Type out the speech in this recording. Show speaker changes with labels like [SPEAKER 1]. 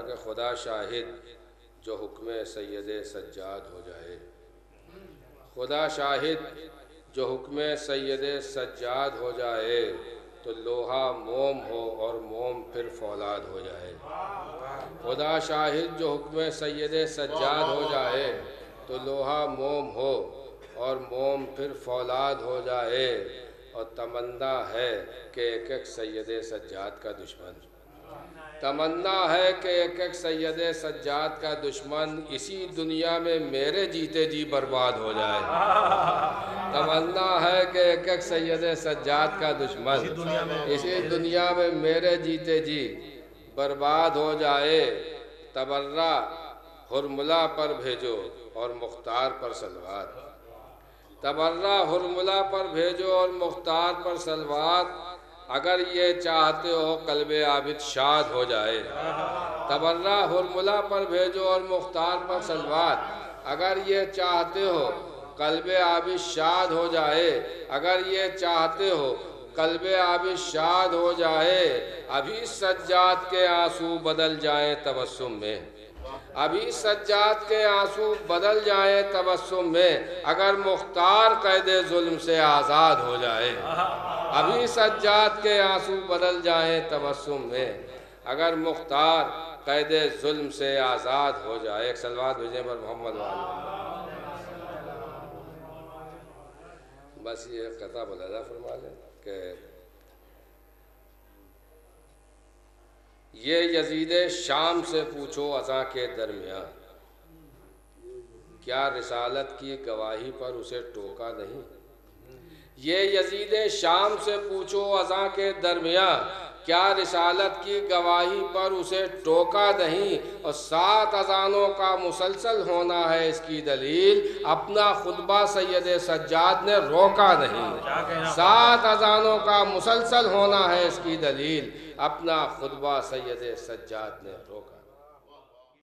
[SPEAKER 1] کہ خدا شاہد جو حکم سید سجاد ہو جائے، خدا شاہد جو حکم سید سجاد ہو جائے تو لوہا موم ہو اور موم پھر فولاد ہو جائے۔ خدا شاہد جو حکم سید سجاد ہو جائے تو لوہا موم ہو اور موم پھر فولاد ہو جائے، اور تمنا ہے کہ ایک ایک سید سجاد کا دشمن، تمنا ہے کہ ایک ایک سید سجاد کا دشمن اسی دنیا میں میرے جیتے جی برباد ہو جائے۔ تمنا ہے کہ ایک ایک سید سجاد کا دشمن اسی دنیا میں میرے جیتے جی برباد ہو جائے۔ تبرہ ہرملا پر بھیجو اور مختار پر سلوات، تبرہ ہرملا پر بھیجو اور مختار پر سلوات، اگر یہ چاہتے ہو قلب عابد شاد ہو جائے۔ تبرہ ہرملا پر بھیجو اور مختار پر سلوات، اگر یہ چاہتے ہو قلب عابد شاد ہو جائے، اگر یہ چاہتے ہو قلب عابد شاد ہو جائے۔ ابھی سجاد کے آنسو بدل جائیں تبسم میں، ابھی سجاد کے آنسو بدل جائیں تبسم میں، اگر مختار قید ظلم سے آزاد ہو جائے۔ ابھی سجاد کے آنسو بدل جائیں تبسم میں، اگر مختار قید ظلم سے آزاد ہو جائے۔ ایک صلوات بھیجیں پر محمد وآلہ۔ بس یہ قطع ملاحظہ فرما لیں کہ یہ یزید شام سے پوچھو اذاں کے درمیان، کیا رسالت کی گواہی پر اسے ٹوکا نہیں؟ یہ یزید شام سے پوچھو اذاں کے درمیان، کیا رسالت کی گواہی پر اسے ٹوکا نہیں؟ اور 7 اذانوں کا مسلسل ہونا ہے اس کی دلیل، اپنا خطبہ سید سجاد نے روکا نہیں۔ 7 اذانوں کا مسلسل ہونا ہے اس کی دلیل، اپنا خطبہ سید سجاد نے روکا۔